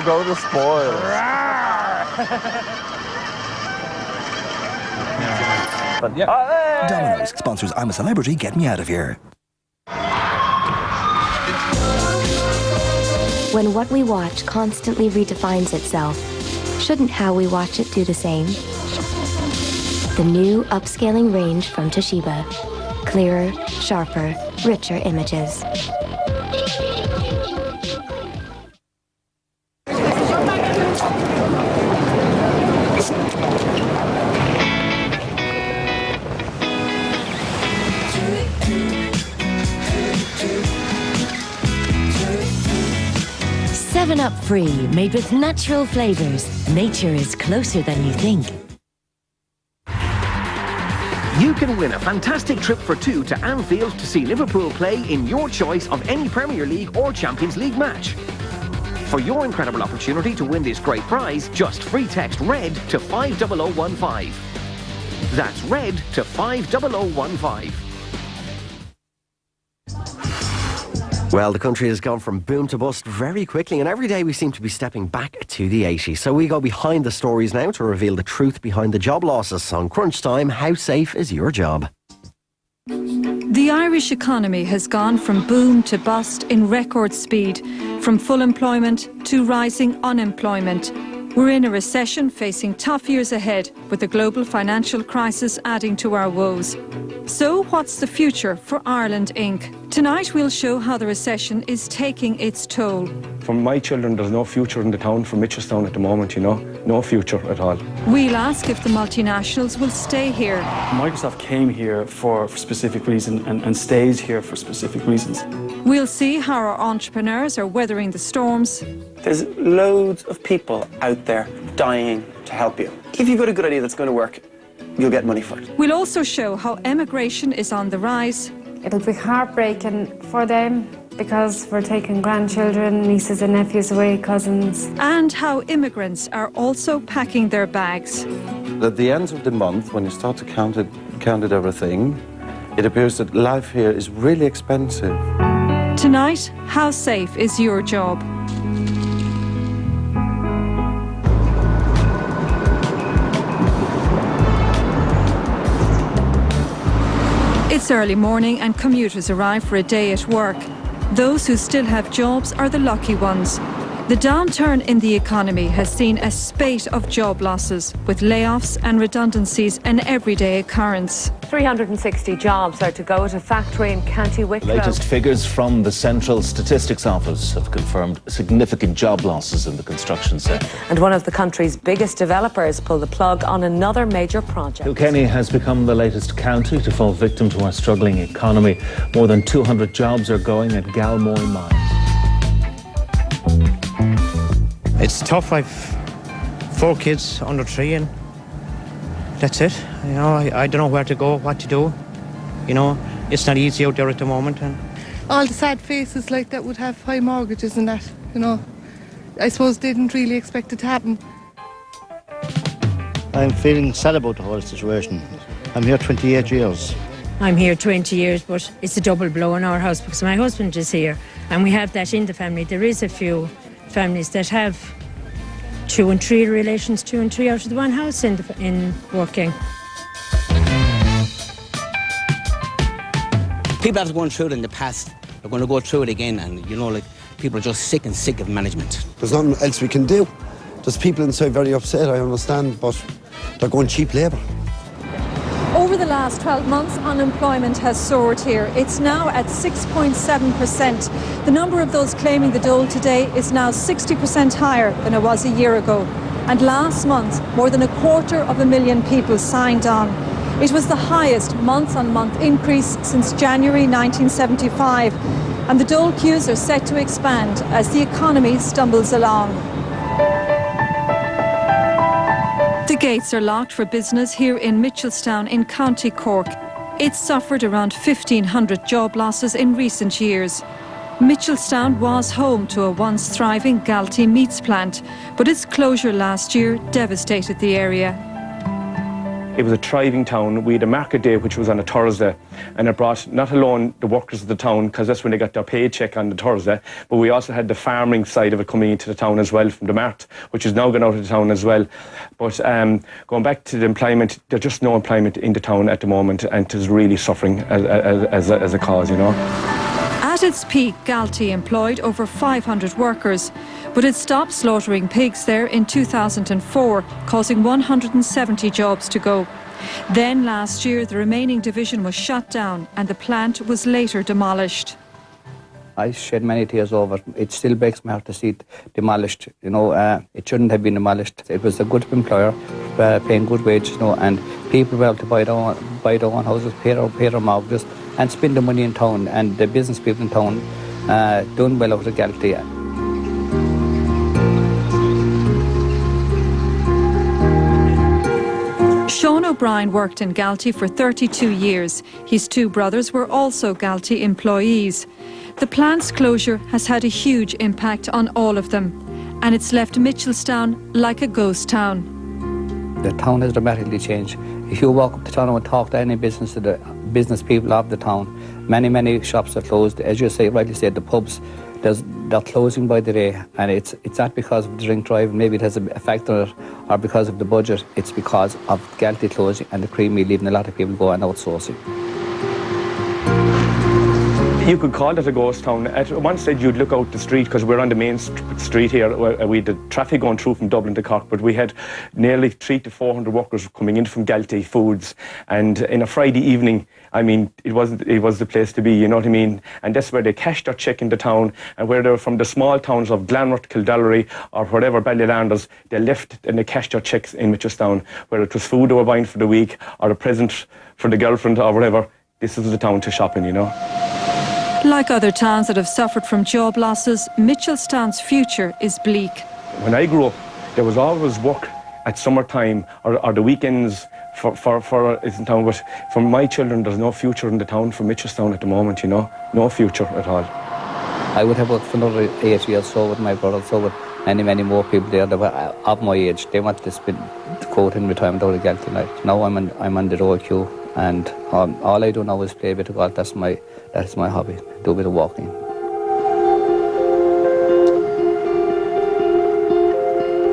Go to spoil. But yeah. Domino's sponsors I'm a Celebrity, Get Me Out of Here. When what we watch constantly redefines itself, shouldn't how we watch it do the same? The new upscaling range from Toshiba. Clearer, sharper, richer images. Up Free, made with natural flavors. Nature is closer than you think. You can win a fantastic trip for two to Anfield to see Liverpool play in your choice of any Premier League or Champions League match. For your incredible opportunity to win this great prize, just free text RED to 50015. That's RED to 50015. Well, the country has gone from boom to bust very quickly, and every day we seem to be stepping back to the 80s. So we go behind the stories now to reveal the truth behind the job losses. On Crunch Time, how safe is your job? The Irish economy has gone from boom to bust in record speed, from full employment to rising unemployment. We're in a recession facing tough years ahead, with the global financial crisis adding to our woes. So what's the future for Ireland Inc? Tonight we'll show how the recession is taking its toll. For my children, there's no future in the town for Mitchelstown at the moment, you know. No future at all. We'll ask if the multinationals will stay here. Microsoft came here for specific reason and stays here for specific reasons. We'll see how our entrepreneurs are weathering the storms. There's loads of people out there dying to help you. If you've got a good idea that's going to work, you'll get money for it. We'll also show how emigration is on the rise. It'll be heartbreaking for them because we're taking grandchildren, nieces and nephews away, cousins. And how immigrants are also packing their bags. At the end of the month, when you start to count everything, it appears that life here is really expensive. Tonight, how safe is your job? It's early morning and commuters arrive for a day at work. Those who still have jobs are the lucky ones. The downturn in the economy has seen a spate of job losses, with layoffs and redundancies an everyday occurrence. 360 jobs are to go at a factory in County Wicklow. Latest figures from the Central Statistics Office have confirmed significant job losses in the construction sector. And one of the country's biggest developers pulled the plug on another major project. Kilkenny has become the latest county to fall victim to our struggling economy. More than 200 jobs are going at Galmoy Mines. It's tough. I've 4 kids under 3 and that's it. You know, I don't know where to go, what to do. You know, it's not easy out there at the moment. And all the sad faces like that would have high mortgages and that, you know. I suppose they didn't really expect it to happen. I'm feeling sad about the whole situation. I'm here 28 years. I'm here 20 years, but it's a double blow in our house because my husband is here and we have that in the family. There is a few families that have 2 and 3 relations, 2 and 3 out of the one house in working. People have gone through it in the past. They're going to go through it again, and you know, like, people are just sick of management. There's nothing else we can do. There's people inside very upset, I understand, but they're going cheap labour. Over the last 12 months, unemployment has soared here. It's now at 6.7%. The number of those claiming the dole today is now 60% higher than it was a year ago. And last month, more than 250,000 people signed on. It was the highest month-on-month increase since January 1975. And the dole queues are set to expand as the economy stumbles along. The gates are locked for business here in Mitchelstown in County Cork. It's suffered around 1,500 job losses in recent years. Mitchelstown was home to a once thriving Galtee meats plant, but its closure last year devastated the area. It was a thriving town. We had a market day, which was on a Thursday, and it brought not alone the workers of the town, because that's when they got their paycheck on the Thursday, but we also had the farming side of it coming into the town as well from the mart, which is now gone out of the town as well. But going back to the employment, there's just no employment in the town at the moment, and it is really suffering as a cause, you know. At its peak, Galtee employed over 500 workers, but it stopped slaughtering pigs there in 2004, causing 170 jobs to go. Then last year, the remaining division was shut down and the plant was later demolished. I shed many tears over it. It still breaks my heart to see it demolished. You know, it shouldn't have been demolished. It was a good employer, paying good wages, you know, and people were able to buy their own houses, pay their mortgages, and spend the money in town. And the business people in town doing well out of Galtee. Sean O'Brien worked in Galtee for 32 years. His two brothers were also Galtee employees. The plant's closure has had a huge impact on all of them, and it's left Mitchelstown like a ghost town. The town has dramatically changed. If you walk up the town and talk to any business people of the town, many shops are closed. As you say, rightly said, the pubs, they're closing by the day, and it's not because of the drink drive, maybe it has a factor, or because of the budget. It's because of Galtee closing and the Creamy leaving a lot of people go and outsourcing. You could call it a ghost town. At one stage you'd look out the street, because we're on the main street here, we had the traffic going through from Dublin to Cork, but we had nearly 300 to 400 workers coming in from Galtee Foods, and in a Friday evening, I mean, it was the place to be, you know what I mean? And that's where they cashed their check in the town, and where they were from the small towns of Glanworth, Kildallery, or whatever, Ballylanders, they left and they cashed their checks in Mitchelstown, whether it was food they were buying for the week, or a present for the girlfriend, or whatever. This is the town to shop in, you know. Like other towns that have suffered from job losses, Mitchelstown's future is bleak. When I grew up, there was always work at summertime or the weekends for in town, but for my children, there's no future in the town for Mitchelstown at the moment, you know, no future at all. I would have worked for another 8 years, so with my brother, so with many more people there that were of my age. They wanted to go out in retirement out of Galtee. Now I'm on the road queue, and all I do now is play a bit of golf. That's my hobby, do a bit of walking.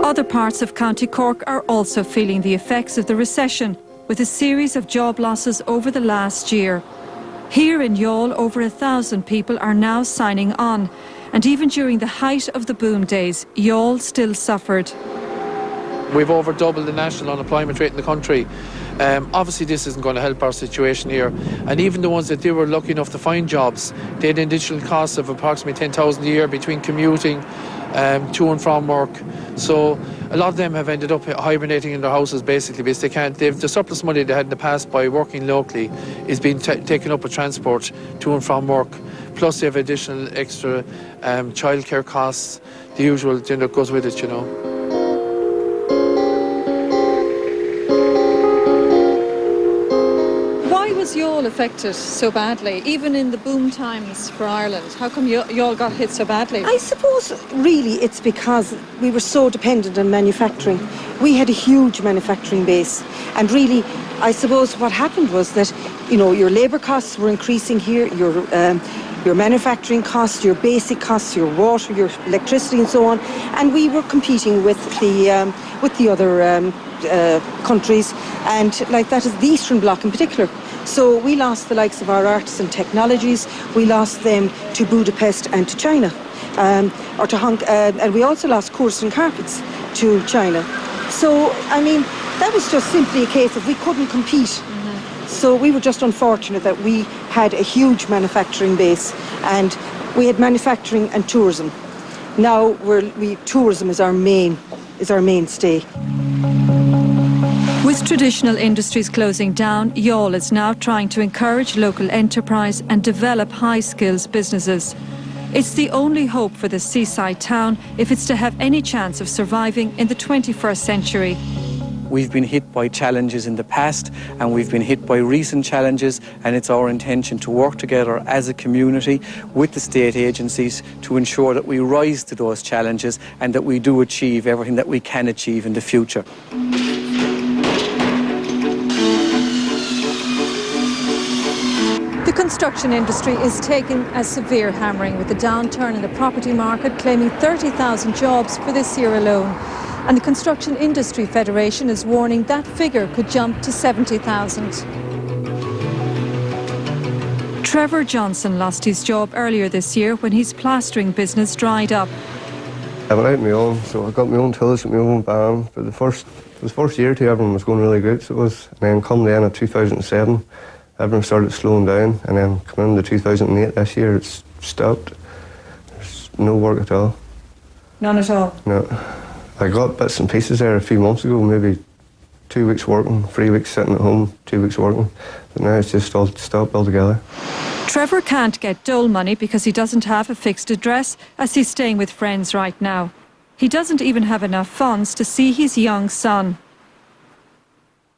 Other parts of County Cork are also feeling the effects of the recession, with a series of job losses over the last year. Here in Youghal, over 1,000 people are now signing on, and even during the height of the boom days, Youghal still suffered. We've over doubled the national unemployment rate in the country. Obviously this isn't going to help our situation here, and even the ones that they were lucky enough to find jobs, they had additional costs of approximately 10,000 a year between commuting to and from work. So a lot of them have ended up hibernating in their houses basically, because the surplus money they had in the past by working locally is being taken up with transport to and from work, plus they have additional extra childcare costs, the usual thing that goes with it, you know. Was Youghal affected so badly, even in the boom times for Ireland? How come Youghal got hit so badly? I suppose really it's because we were so dependent on manufacturing. We had a huge manufacturing base, and really I suppose what happened was that, you know, your labour costs were increasing here, your manufacturing costs, your basic costs, your water, your electricity and so on, and we were competing with the other countries, and like that is the Eastern Bloc in particular. So we lost the likes of our arts and technologies. We lost them to Budapest and to China, or to and we also lost Course and Carpets to China. So I mean, that was just simply a case of we couldn't compete. So we were just unfortunate that we had a huge manufacturing base, and we had manufacturing and tourism. Now tourism is our mainstay. With traditional industries closing down, Youghal is now trying to encourage local enterprise and develop high-skills businesses. It's the only hope for the seaside town if it's to have any chance of surviving in the 21st century. We've been hit by challenges in the past, and we've been hit by recent challenges, and it's our intention to work together as a community with the state agencies to ensure that we rise to those challenges and that we do achieve everything that we can achieve in the future. construction industry is taking a severe hammering, with the downturn in the property market claiming 30,000 jobs for this year alone. And the Construction Industry Federation is warning that figure could jump to 70,000. Trevor Johnson lost his job earlier this year when his plastering business dried up. I went out on my own, so I got my own tools with my own van. For the first year or two, everyone was going really good, so it was. And then come the end of 2007, everyone started slowing down, and then coming into 2008 this year, it's stopped. There's no work at all. None at all? No. I got bits and pieces there a few months ago, maybe 2 weeks working, 3 weeks sitting at home, 2 weeks working, but now it's just all stopped altogether. Trevor can't get dole money because he doesn't have a fixed address, as he's staying with friends right now. He doesn't even have enough funds to see his young son.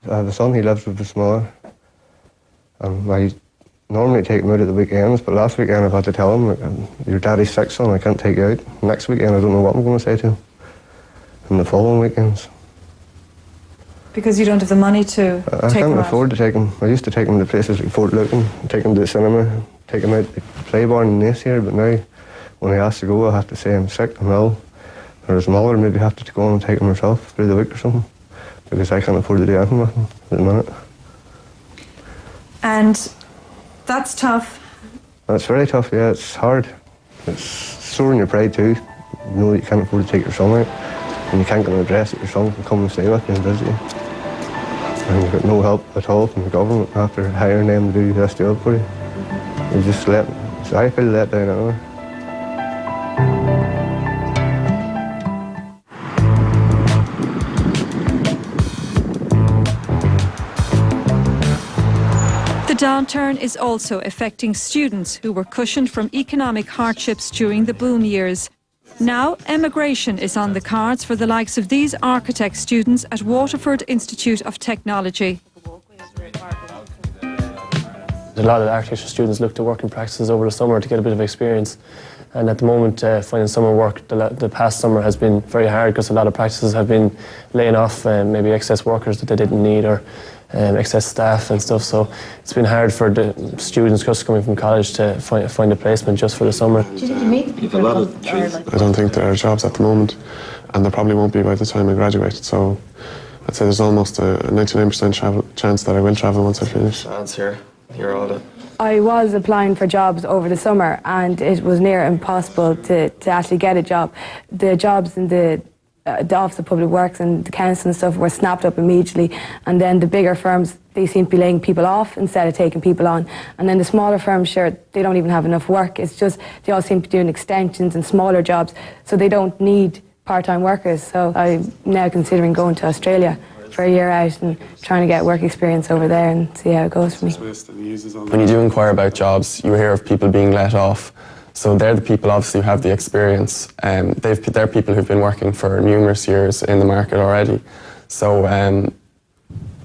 I have a son, he lives with his mother. I normally take him out at the weekends, but last weekend I've had to tell him, your daddy's sick, son, I can't take you out. Next weekend I don't know what I'm going to say to him. And the following weekends. Because you don't have the money to I take can't him afford to take him. I used to take him to places like Fort Lucan, take him to the cinema, take him out to the Playbarn and this here, but now when he has to go I have to say I'm sick, I'm ill. Or his mother maybe have to go on and take him herself through the week or something, because I can't afford to do anything with him at the minute. And that's tough. That's very tough, yeah, it's hard. It's soaring your pride too. You know that you can't afford to take your son out, and you can't get an address that your son can come and stay with you and visit you. And you've got no help at all from the government after hiring them to do this job for you. You just I feel let down anyway. The downturn is also affecting students who were cushioned from economic hardships during the boom years. Now, emigration is on the cards for the likes of these architect students at Waterford Institute of Technology. A lot of architecture students look to work in practices over the summer to get a bit of experience. And at the moment, finding summer work the past summer has been very hard because a lot of practices have been laying off maybe excess workers that they didn't need, or excess staff and stuff. So it's been hard for the students just coming from college to find a placement just for the summer. Do you think you meet people? I don't think there are jobs at the moment, and there probably won't be by the time I graduate. So I'd say there's almost a 99% chance that I will travel once I finish. Here all the I was applying for jobs over the summer, and it was near impossible to actually get a job. The jobs in the Office of Public Works and the council and stuff were snapped up immediately, and then the bigger firms, they seem to be laying people off instead of taking people on. And then the smaller firms, sure, they don't even have enough work. It's just they all seem to be doing extensions and smaller jobs, so they don't need part-time workers. So I'm now considering going to Australia for a year out and trying to get work experience over there and see how it goes for me. When you do inquire about jobs, you hear of people being let off. So they're the people obviously who have the experience. They're people who've been working for numerous years in the market already. So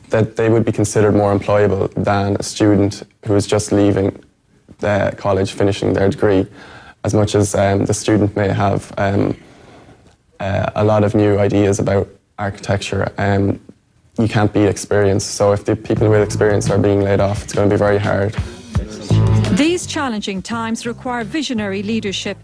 that they would be considered more employable than a student who is just leaving the college, finishing their degree. As much as the student may have a lot of new ideas about architecture, you can't beat experience. So if the people with experience are being laid off, it's going to be very hard. These challenging times require visionary leadership,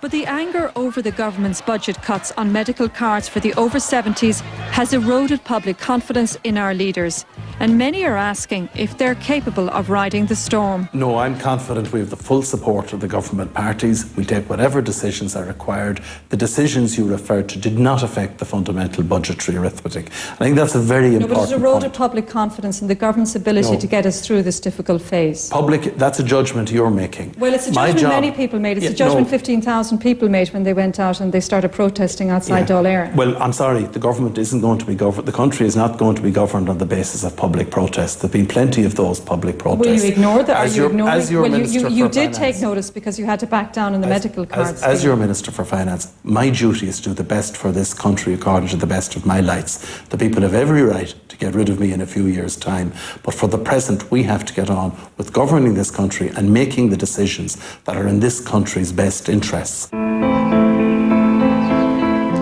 but the anger over the government's budget cuts on medical cards for the over 70s has eroded public confidence in our leaders, and many are asking if they're capable of riding the storm. No, I'm confident we have the full support of the government parties. We'll take whatever decisions are required. The decisions you referred to did not affect the fundamental budgetary arithmetic. I think that's a very important but it's eroded point. public confidence in the government's ability to get us through this difficult phase. That's a judgment you're making. Well, it's a judgment many people made. It's a judgment 15,000 people made when they went out and they started protesting outside Dáil Éireann. Well, I'm sorry, the government isn't going to be governed. The country is not going to be governed on the basis of public protests. There have been plenty of those public protests. Will you ignore that? Are you ignoring? As your Minister you for did Finance, take notice because you had to back down on the medical cards. As your Minister for Finance, my duty is to do the best for this country according to the best of my lights. The people have every right to get rid of me in a few years' time, but for the present we have to get on with governing this country and making the decisions that are in this country's best interests.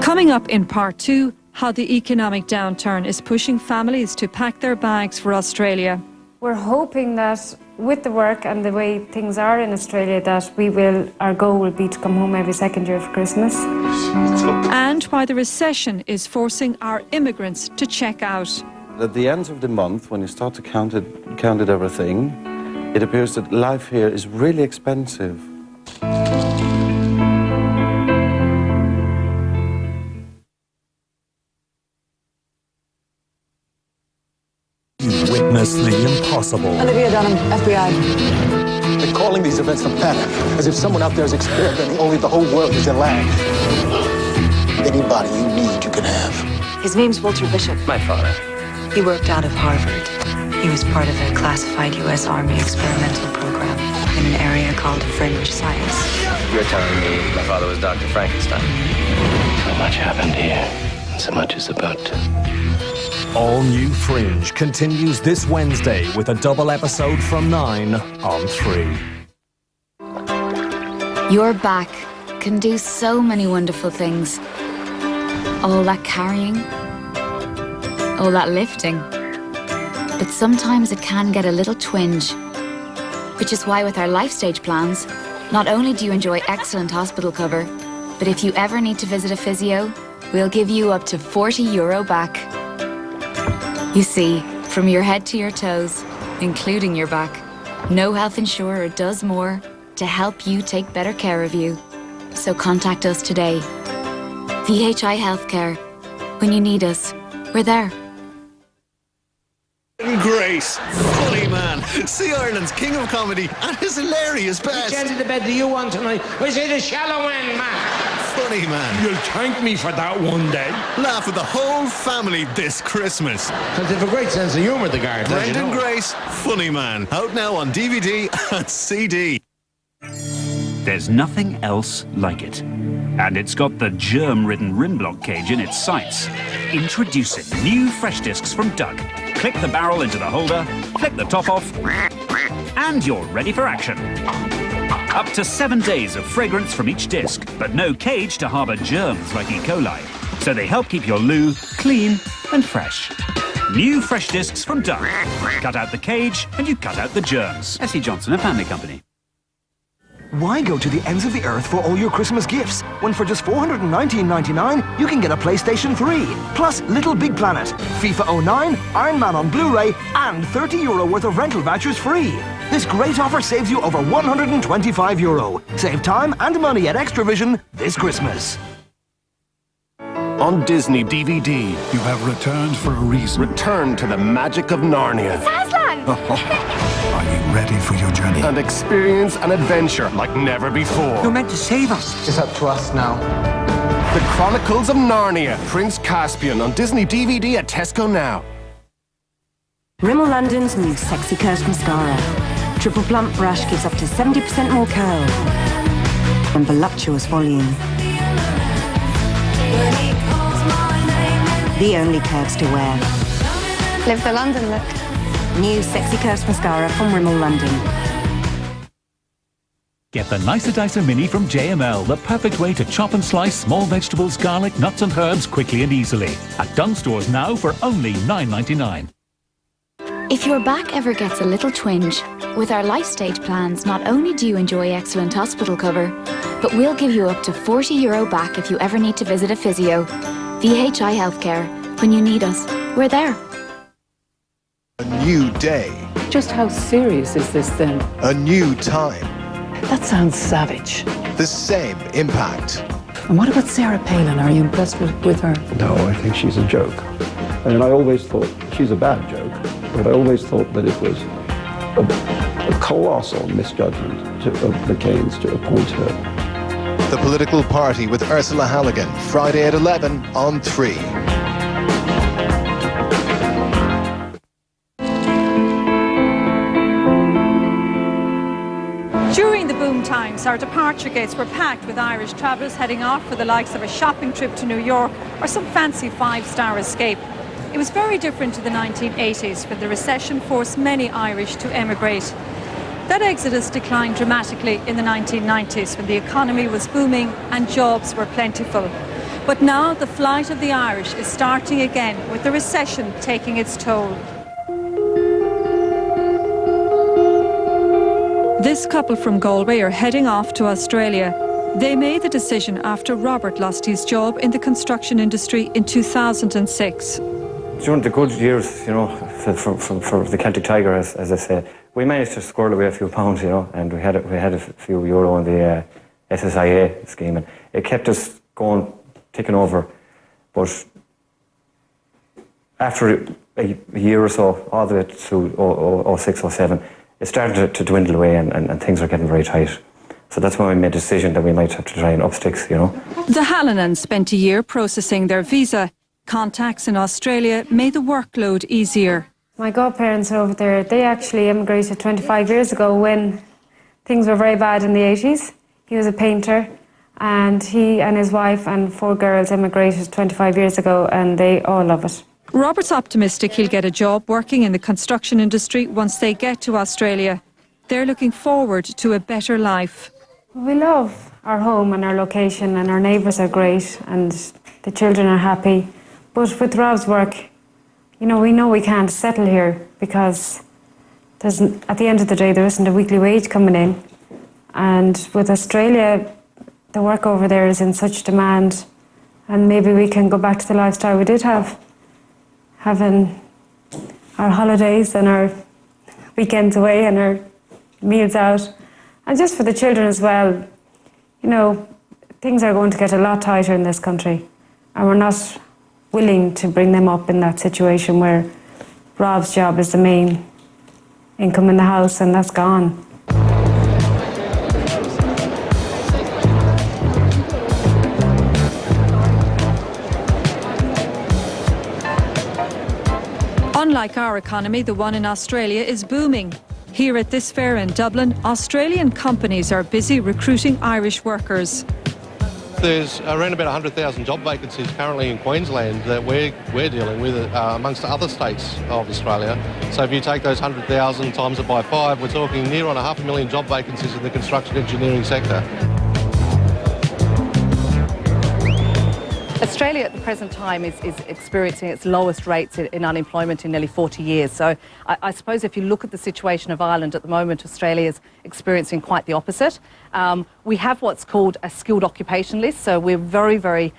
Coming up in part 2, how the economic downturn is pushing families to pack their bags for Australia. We're hoping that with the work and the way things are in Australia, that our goal will be to come home every second year for Christmas. And why the recession is forcing our immigrants to check out. At the end of the month, when you start to count everything, it appears that life here is really expensive. Witness the impossible. Olivia Dunham, FBI. They're calling these events a panic, as if someone out there is experimenting, only the whole world is in lag. Anybody you need, you can have. His name's Walter Bishop. My father. He worked out of Harvard. He was part of a classified U.S. Army experimental program in an area called fringe science. You're telling me my father was Dr. Frankenstein? So much happened here, and so much is about to. All New Fringe continues this Wednesday with a double episode from 9 on 3. Your back can do so many wonderful things. All that carrying, all that lifting. But sometimes it can get a little twinge. Which is why with our life stage plans, not only do you enjoy excellent hospital cover, but if you ever need to visit a physio, we'll give you up to €40 back. You see, from your head to your toes, including your back, no health insurer does more to help you take better care of you. So contact us today. VHI Healthcare. When you need us, we're there. Grace, funny man. See Ireland's king of comedy at his hilarious best. Which end of the bed do you want tonight? Or is it a shallow end, man? Funny man. You'll thank me for that one day. Laugh with the whole family this Christmas. Because they have a great sense of humour, the guard. Brendan Grace, funny man. Out now on DVD and CD. There's nothing else like it. And it's got the germ-ridden rim block cage in its sights. Introducing new fresh discs from Doug. Click the barrel into the holder, flick the top off, and you're ready for action. Up to 7 days of fragrance from each disc, but no cage to harbour germs like E. coli. So they help keep your loo clean and fresh. New fresh discs from Doug. Cut out the cage and you cut out the germs. S.E. Johnson, a family company. Why go to the ends of the earth for all your Christmas gifts, when for just $419.99 you can get a PlayStation 3, plus Little Big Planet, FIFA 09, Iron Man on Blu-ray, and €30 worth of rental vouchers free. This great offer saves you over €125. Save time and money at Extravision this Christmas. On Disney DVD, you have returned for a reason. Return to the magic of Narnia. Aslan! Are you ready for your journey? And experience an adventure like never before. You're meant to save us. It's up to us now. The Chronicles of Narnia, Prince Caspian on Disney DVD at Tesco now. Rimmel London's new Sexy Curls Mascara. Triple Plump Brush gives up to 70% more curl and voluptuous volume. The only curves to wear. Live the London look. New Sexy Curves Mascara from Rimmel London. Get the Nicer Dicer Mini from JML, the perfect way to chop and slice small vegetables, garlic, nuts and herbs quickly and easily. At Dunnes Stores now for only $9.99. If your back ever gets a little twinge, with our life stage plans, not only do you enjoy excellent hospital cover, but we'll give you up to €40 back if you ever need to visit a physio. VHI Healthcare. When you need us, we're there. A new day. Just how serious is this then? A new time. That sounds savage. The same impact. And what about Sarah Palin? Are you impressed with her? No, I think she's a joke. And I always thought she's a bad joke, but I always thought that it was a colossal misjudgment of McCain's to appoint her. The Political Party with Ursula Halligan, Friday at 11 on 3. During the boom times, our departure gates were packed with Irish travellers heading off for the likes of a shopping trip to New York or some fancy five-star escape. It was very different to the 1980s, when the recession forced many Irish to emigrate. That exodus declined dramatically in the 1990s, when the economy was booming and jobs were plentiful. But now the flight of the Irish is starting again, with the recession taking its toll. This couple from Galway are heading off to Australia. They made the decision after Robert lost his job in the construction industry in 2006. During the good years, you know, for the Celtic Tiger, as I say, we managed to squirrel away a few pounds, you know, and we had a few euro in the SSIA scheme, and it kept us going, ticking over. But after a year or so, all the way to 06, 07, it started to dwindle away, and things are getting very tight. So that's when we made a decision that we might have to try and up sticks, you know. The Hallinans spent a year processing their visa. Contacts in Australia made the workload easier. My godparents are over there. They actually immigrated 25 years ago when things were very bad in the 80s. He was a painter, and he and his wife and 4 girls immigrated 25 years ago, and they all love it. Robert's optimistic he'll get a job working in the construction industry once they get to Australia. They're looking forward to a better life. We love our home and our location, and our neighbours are great, and the children are happy. But with Rob's work, you know we can't settle here because at the end of the day there isn't a weekly wage coming in. And with Australia, the work over there is in such demand, and maybe we can go back to the lifestyle we did have, having our holidays and our weekends away and our meals out. And just for the children as well, you know, things are going to get a lot tighter in this country, and we're not willing to bring them up in that situation where Rob's job is the main income in the house, and that's gone. Unlike our economy, the one in Australia is booming. Here at this fair in Dublin, Australian companies are busy recruiting Irish workers. There's around about 100,000 job vacancies currently in Queensland that we're dealing with amongst other states of Australia. So if you take those 100,000 times it by 5, we're talking near on 500,000 job vacancies in the construction engineering sector. Australia at the present time is experiencing its lowest rates in unemployment in nearly 40 years. So I suppose if you look at the situation of Ireland at the moment, Australia is experiencing quite the opposite. We have what's called a skilled occupation list, so we're very, very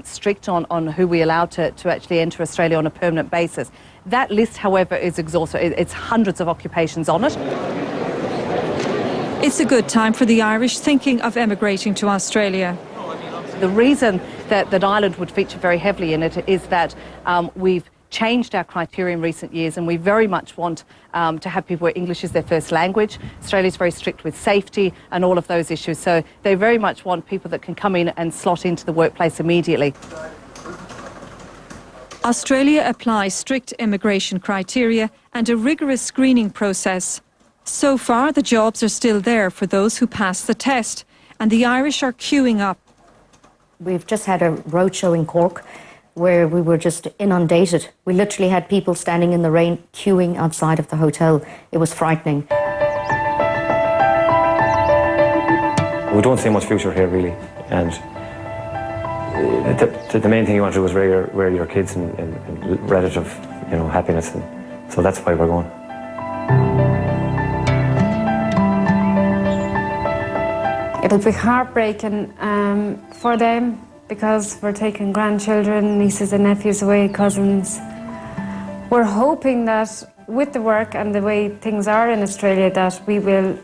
strict on who we allow to actually enter Australia on a permanent basis. That list, however, is exhaustive. It's hundreds of occupations on it. It's a good time for the Irish thinking of emigrating to Australia. The reason that Ireland would feature very heavily in it is that we've changed our criteria in recent years, and we very much want to have people where English is their first language. Australia's very strict with safety and all of those issues, so they very much want people that can come in and slot into the workplace immediately. Australia applies strict immigration criteria and a rigorous screening process. So far, the jobs are still there for those who pass the test, and the Irish are queuing up. We've just had a roadshow in Cork where we were just inundated. We literally had people standing in the rain queuing outside of the hotel. It was frightening. We don't see much future here, really, and the main thing you want to do is rear your kids in relative, happiness, and so that's why we're going. It'll be heartbreaking for them because we're taking grandchildren, nieces and nephews away, cousins. We're hoping that with the work and the way things are in Australia that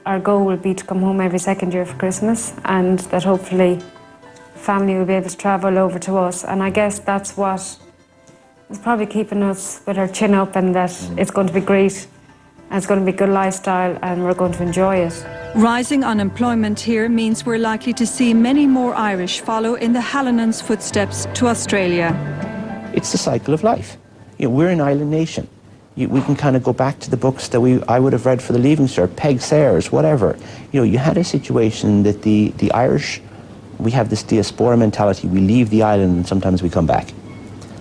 our goal will be to come home every second year for Christmas, and that hopefully family will be able to travel over to us. And I guess that's what is probably keeping us with our chin up, and that it's going to be great. And it's going to be a good lifestyle, and we're going to enjoy it. Rising unemployment here means we're likely to see many more Irish follow in the Hallinans' footsteps to Australia. It's the cycle of life. We're an island nation. We can kind of go back to the books that I would have read for the Leaving Cert, Peg Sayers, whatever. You had a situation that the Irish, we have this diaspora mentality. We leave the island and sometimes we come back.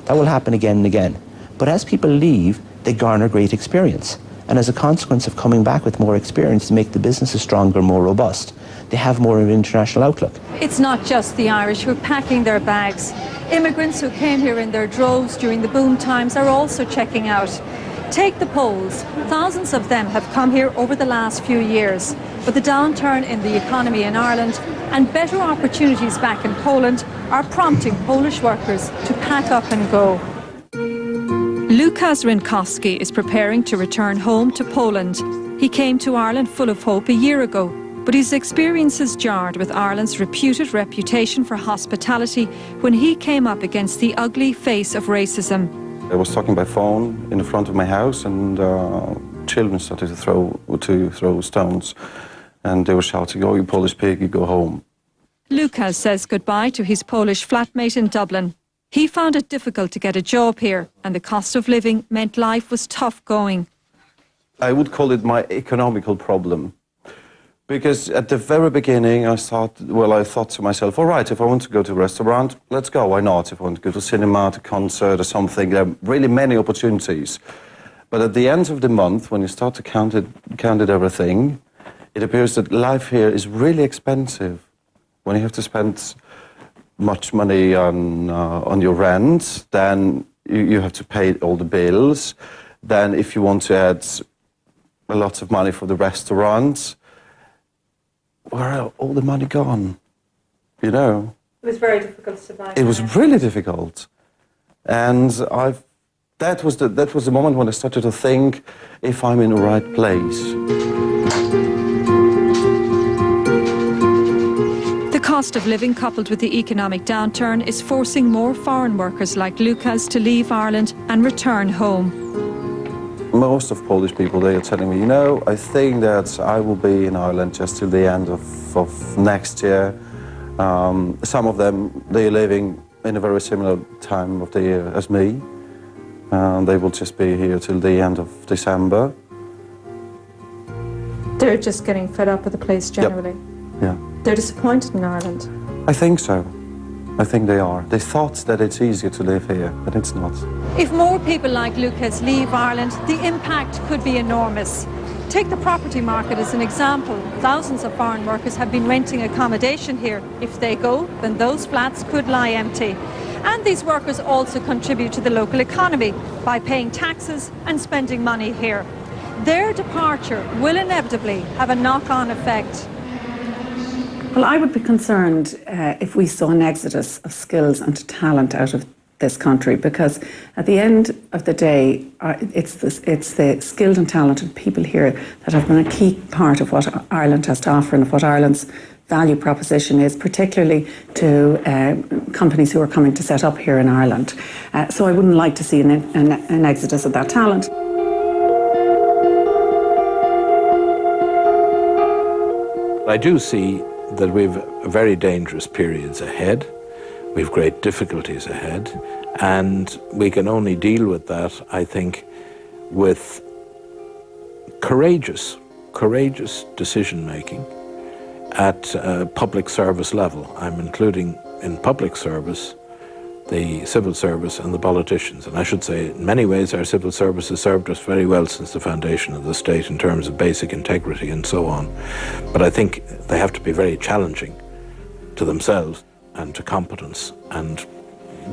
That will happen again and again. But as people leave, they garner great experience. And as a consequence of coming back with more experience, to make the businesses stronger, more robust, they have more of an international outlook. It's not just the Irish who are packing their bags. Immigrants who came here in their droves during the boom times are also checking out. Take the Poles. Thousands of them have come here over the last few years. But the downturn in the economy in Ireland and better opportunities back in Poland are prompting Polish workers to pack up and go. Lukasz Rynkowski is preparing to return home to Poland. He came to Ireland full of hope a year ago, but his experiences jarred with Ireland's reputed reputation for hospitality when he came up against the ugly face of racism. I was talking by phone in the front of my house, and children started to throw stones, and they were shouting, "Oh, you Polish pig, you go home." Lukasz says goodbye to his Polish flatmate in Dublin. He found it difficult to get a job here, and the cost of living meant life was tough going. I would call it my economical problem. Because at the very beginning, I thought to myself, all right, if I want to go to a restaurant, let's go, why not? If I want to go to cinema, to concert or something, there are really many opportunities. But at the end of the month, when you start to count everything, it appears that life here is really expensive. When you have to spend much money on your rent, then you have to pay all the bills. Then if you want to add a lot of money for the restaurants, where are all the money gone? You know? It was very difficult to survive. It was really difficult. And that was the moment when I started to think if I'm in the right place. The cost of living coupled with the economic downturn is forcing more foreign workers like Lukasz to leave Ireland and return home. Most of Polish people, they are telling me, you know, I think that I will be in Ireland just till the end of next year. Some of them, they are living in a very similar time of the year as me. They will just be here till the end of December. They're just getting fed up with the place generally. Yep. Yeah. They're disappointed in Ireland. I think so. I think they are. They thought that it's easier to live here, but it's not. If more people like Lukasz leave Ireland, the impact could be enormous. Take the property market as an example. Thousands of foreign workers have been renting accommodation here. If they go, then those flats could lie empty. And these workers also contribute to the local economy by paying taxes and spending money here. Their departure will inevitably have a knock-on effect. Well, I would be concerned if we saw an exodus of skills and talent out of this country, because at the end of the day, it's the skilled and talented people here that have been a key part of what Ireland has to offer and what Ireland's value proposition is, particularly to companies who are coming to set up here in Ireland. So I wouldn't like to see an exodus of that talent. I do see that we've very dangerous periods ahead. We've great difficulties ahead, and we can only deal with that, I think, with courageous decision-making at public service level. I'm including in public service the civil service and the politicians. And I should say, in many ways, our civil service has served us very well since the foundation of the state in terms of basic integrity and so on. But I think they have to be very challenging to themselves and to competence and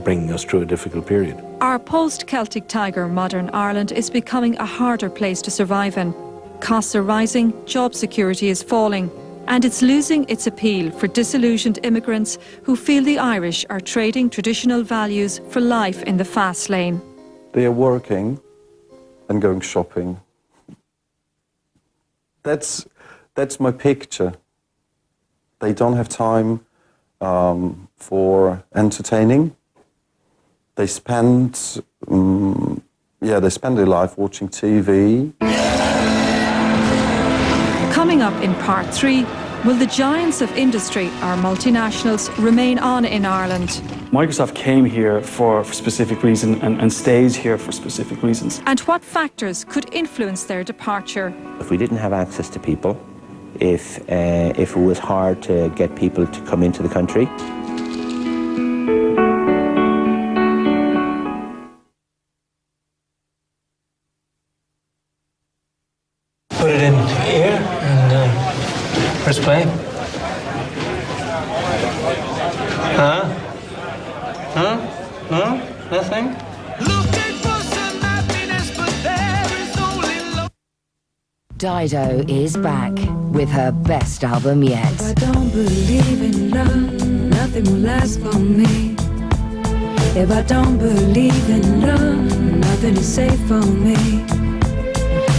bringing us through a difficult period. Our post-Celtic Tiger modern Ireland is becoming a harder place to survive in. Costs are rising, job security is falling, and it's losing its appeal for disillusioned immigrants who feel the Irish are trading traditional values for life in the fast lane. They are working and going shopping. That's my picture. They don't have time for entertaining. They spend their life watching TV. Coming up in part 3, will the giants of industry, our multinationals, remain on in Ireland? Microsoft came here for a specific reason and stays here for specific reasons. And what factors could influence their departure? If we didn't have access to people, if it was hard to get people to come into the country, put it in here and press play. Huh? Huh? No? Nothing? Looking for some happiness, but there Dido is back with her best album yet. If I don't believe in love, nothing will last for me. If I don't believe in love, nothing is safe for me.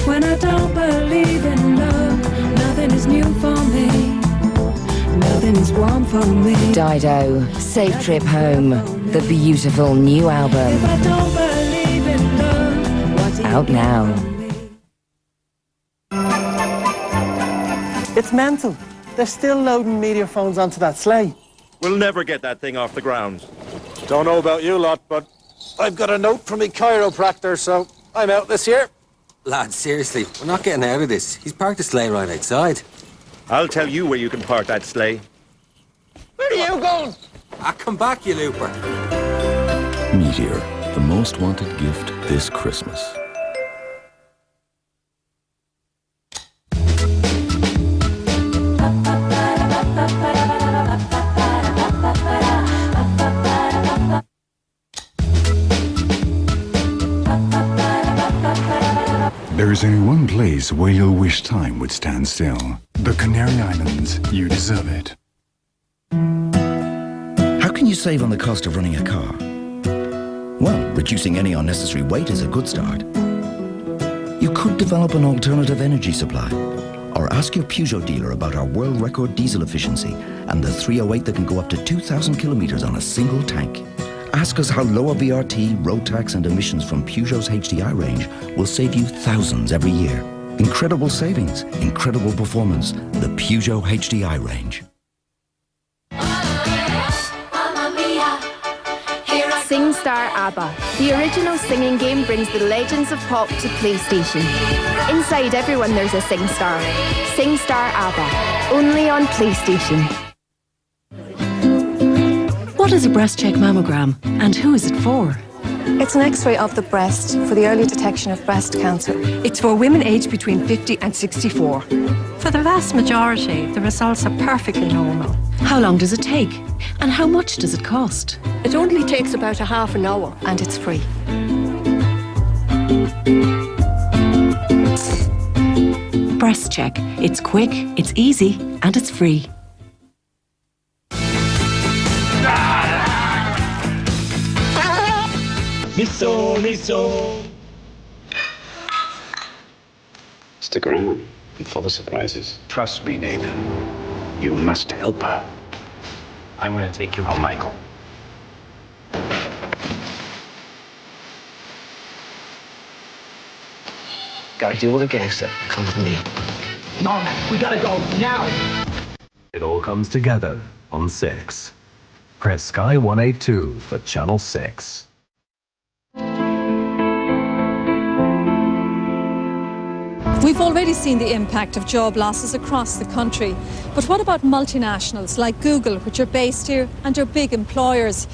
When I don't believe in love, nothing is new for me. Nothing is warm for me. Dido, Safe Trip Home, the beautiful new album. If I don't believe in love, what's out now. It's mental. They're still loading meteor phones onto that sleigh. We'll never get that thing off the ground. Don't know about you lot, but I've got a note from my chiropractor, so I'm out this year. Lad, seriously, we're not getting out of this. He's parked the sleigh right outside. I'll tell you where you can park that sleigh. Where are you going? Come back, you looper. Meteor, the most wanted gift this Christmas. There is only one place where you'll wish time would stand still. The Canary Islands. You deserve it. How can you save on the cost of running a car? Well, reducing any unnecessary weight is a good start. You could develop an alternative energy supply, or ask your Peugeot dealer about our world record diesel efficiency and the 308 that can go up to 2,000 kilometers on a single tank. Ask us how lower VRT, road tax and emissions from Peugeot's HDI range will save you thousands every year. Incredible savings, incredible performance, the Peugeot HDI range. SingStar ABBA. The original singing game brings the legends of pop to PlayStation. Inside everyone there's a SingStar. SingStar ABBA. Only on PlayStation. What is a breast check mammogram and who is it for? It's an X-ray of the breast for the early detection of breast cancer. It's for women aged between 50 and 64. For the vast majority, the results are perfectly normal. How long does it take? And how much does it cost? It only takes about a half an hour. And it's free. Breast check. It's quick, it's easy, and it's free. Miso. Stick around. I'm full of surprises. Trust me, Nathan. You must help her. I'm going to take you home, Michael. Gotta deal with a gangster. Come with me. Norman, we gotta go now. It all comes together on 6. Press Sky 182 for Channel 6. We've already seen the impact of job losses across the country. But what about multinationals like Google, which are based here and are big employers?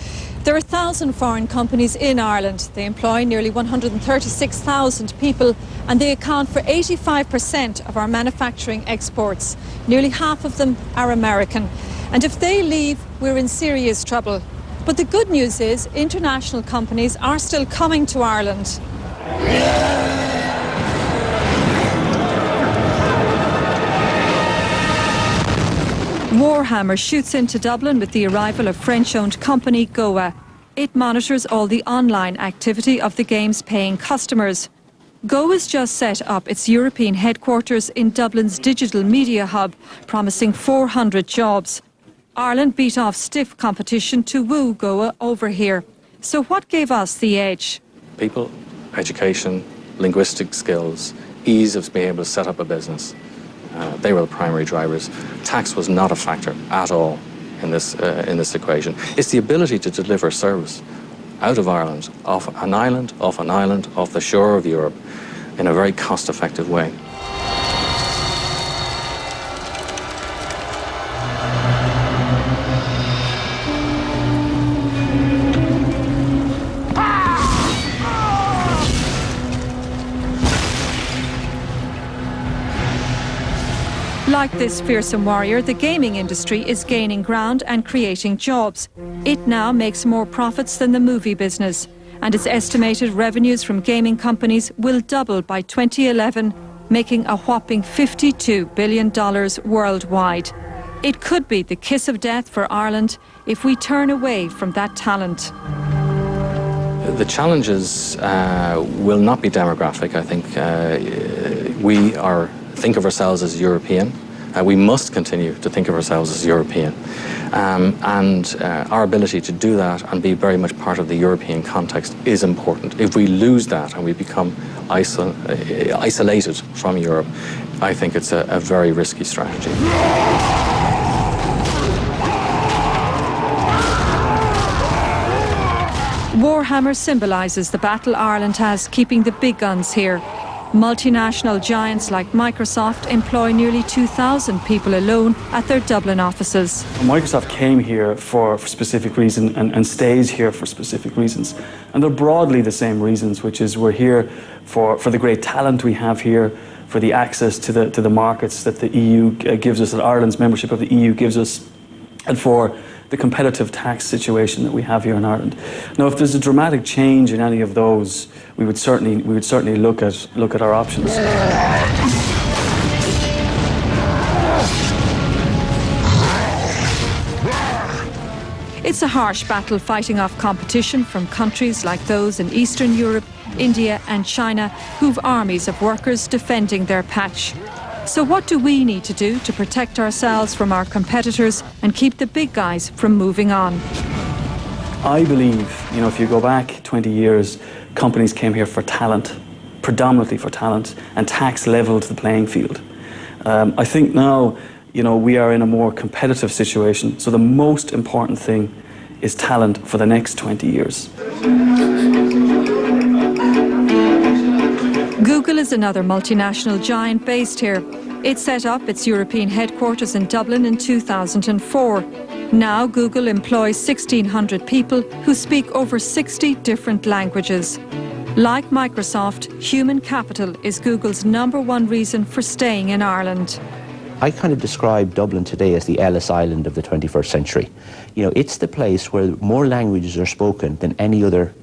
There are 1,000 foreign companies in Ireland. They employ nearly 136,000 people and they account for 85% of our manufacturing exports. Nearly half of them are American. And if they leave, we're in serious trouble. But the good news is international companies are still coming to Ireland. Warhammer shoots into Dublin with the arrival of French-owned company Goa. It monitors all the online activity of the game's paying customers. Goa's just set up its European headquarters in Dublin's digital media hub, promising 400 jobs. Ireland beat off stiff competition to woo Goa over here. So what gave us the edge? People, education, linguistic skills, ease of being able to set up a business. They were the primary drivers. Tax was not a factor at all in this equation. It's the ability to deliver service out of Ireland, off an island, off the shore of Europe, in a very cost-effective way. Like this fearsome warrior, the gaming industry is gaining ground and creating jobs. It now makes more profits than the movie business, and its estimated revenues from gaming companies will double by 2011 making a whopping $52 billion worldwide. It could be the kiss of death for Ireland if we turn away from that talent. The challenges will not be demographic. I think we think of ourselves as European. We must continue to think of ourselves as European. And our ability to do that and be very much part of the European context is important. If we lose that and we become isolated from Europe, I think it's a very risky strategy. Warhammer symbolises the battle Ireland has keeping the big guns here. Multinational giants like Microsoft employ nearly 2,000 people alone at their Dublin offices. Microsoft came here for specific reason and stays here for specific reasons. And they're broadly the same reasons, which is we're here for the great talent we have here, for the access to the markets that the EU gives us, that Ireland's membership of the EU gives us, and for the competitive tax situation that we have here in Ireland. Now, if there's a dramatic change in any of those, we would certainly look at our options. It's a harsh battle fighting off competition from countries like those in Eastern Europe, India and China, who've armies of workers defending their patch. So what do we need to do to protect ourselves from our competitors and keep the big guys from moving on? I believe, if you go back 20 years, companies came here for talent, predominantly for talent, and tax leveled the playing field. I think now, we are in a more competitive situation, so the most important thing is talent for the next 20 years. Google is another multinational giant based here. It set up its European headquarters in Dublin in 2004. Now Google employs 1,600 people who speak over 60 different languages. Like Microsoft, human capital is Google's #1 reason for staying in Ireland. I kind of describe Dublin today as the Ellis Island of the 21st century. It's the place where more languages are spoken than any other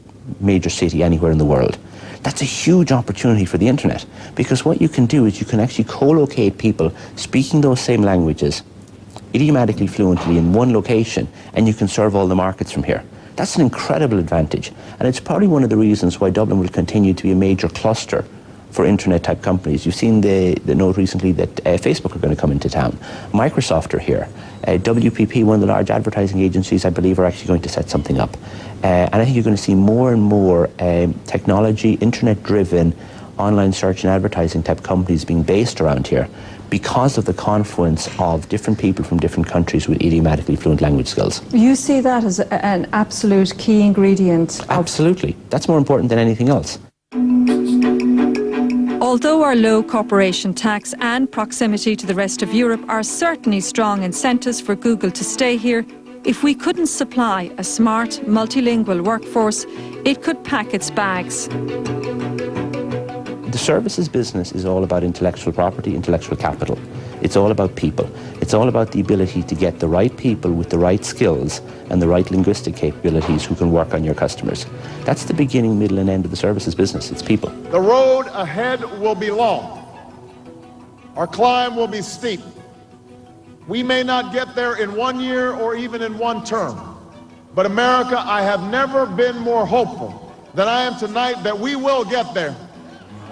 major city anywhere in the world. That's a huge opportunity for the internet, because what you can do is you can actually co-locate people speaking those same languages idiomatically fluently in one location, and you can serve all the markets from here. That's an incredible advantage, and it's probably one of the reasons why Dublin will continue to be a major cluster for internet-type companies. You've seen the note recently that Facebook are going to come into town. Microsoft are here. WPP, one of the large advertising agencies, I believe, are actually going to set something up. And I think you're going to see more and more technology, internet-driven, online search and advertising type companies being based around here because of the confluence of different people from different countries with idiomatically fluent language skills. You see that as an absolute key ingredient? Absolutely. That's more important than anything else. Although our low corporation tax and proximity to the rest of Europe are certainly strong incentives for Google to stay here, if we couldn't supply a smart, multilingual workforce, it could pack its bags. The services business is all about intellectual property, intellectual capital. It's all about people. It's all about the ability to get the right people with the right skills and the right linguistic capabilities who can work on your customers. That's the beginning, middle, and end of the services business. It's people. The road ahead will be long. Our climb will be steep. We may not get there in 1 year or even in 1 term. But America, I have never been more hopeful than I am tonight that we will get there.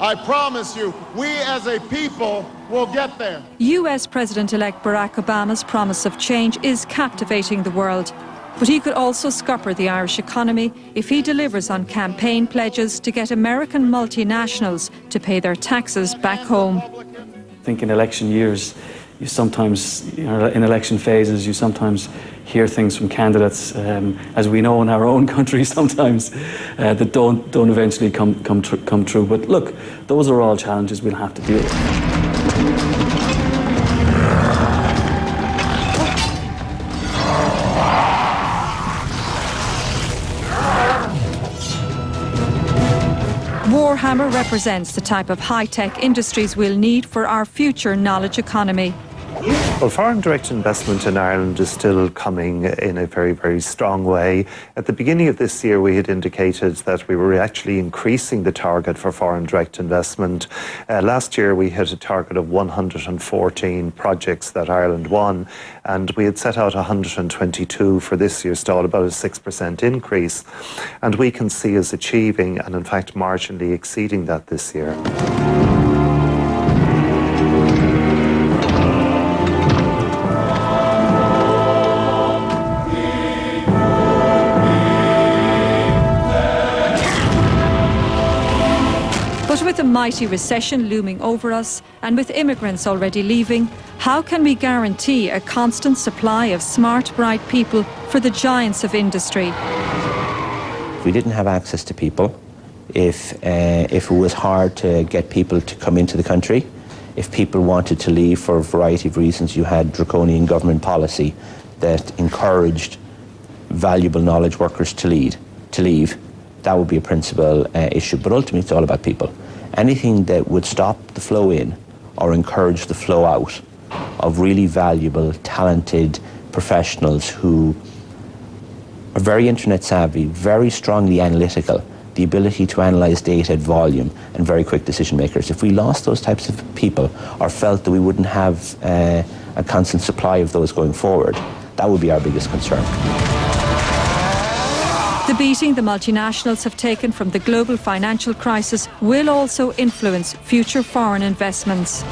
I promise you, we as a people will get there. US President-elect Barack Obama's promise of change is captivating the world. But he could also scupper the Irish economy if he delivers on campaign pledges to get American multinationals to pay their taxes back home. I think in election years, you sometimes, in election phases, you sometimes hear things from candidates, as we know in our own country sometimes, that don't eventually come true. But look, those are all challenges we'll have to deal with. Warhammer represents the type of high-tech industries we'll need for our future knowledge economy. Well, foreign direct investment in Ireland is still coming in a very, very strong way. At the beginning of this year, we had indicated that we were actually increasing the target for foreign direct investment. Last year, we had a target of 114 projects that Ireland won, and we had set out 122 for this year's stall, about a 6% increase. And we can see us achieving, and in fact, marginally exceeding that this year. But with a mighty recession looming over us, and with immigrants already leaving, how can we guarantee a constant supply of smart, bright people for the giants of industry? If we didn't have access to people, if it was hard to get people to come into the country, if people wanted to leave for a variety of reasons, you had draconian government policy that encouraged valuable knowledge workers to leave, that would be a principal issue. But ultimately, it's all about people. Anything that would stop the flow in or encourage the flow out of really valuable, talented professionals who are very internet savvy, very strongly analytical, the ability to analyse data at volume, and very quick decision makers. If we lost those types of people or felt that we wouldn't have a constant supply of those going forward, that would be our biggest concern. The beating the multinationals have taken from the global financial crisis will also influence future foreign investments.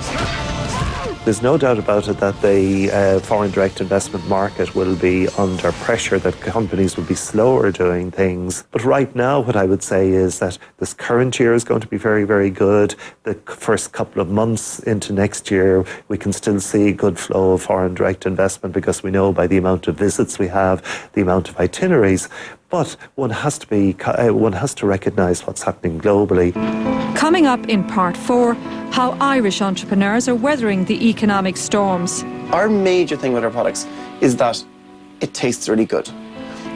There's no doubt about it that the foreign direct investment market will be under pressure, that companies will be slower doing things. But right now, what I would say is that this current year is going to be very, very good. The first couple of months into next year, we can still see good flow of foreign direct investment because we know by the amount of visits we have, the amount of itineraries. But one has to recognise what's happening globally. Coming up in part 4, how Irish entrepreneurs are weathering the economic storms. Our major thing with our products is that it tastes really good.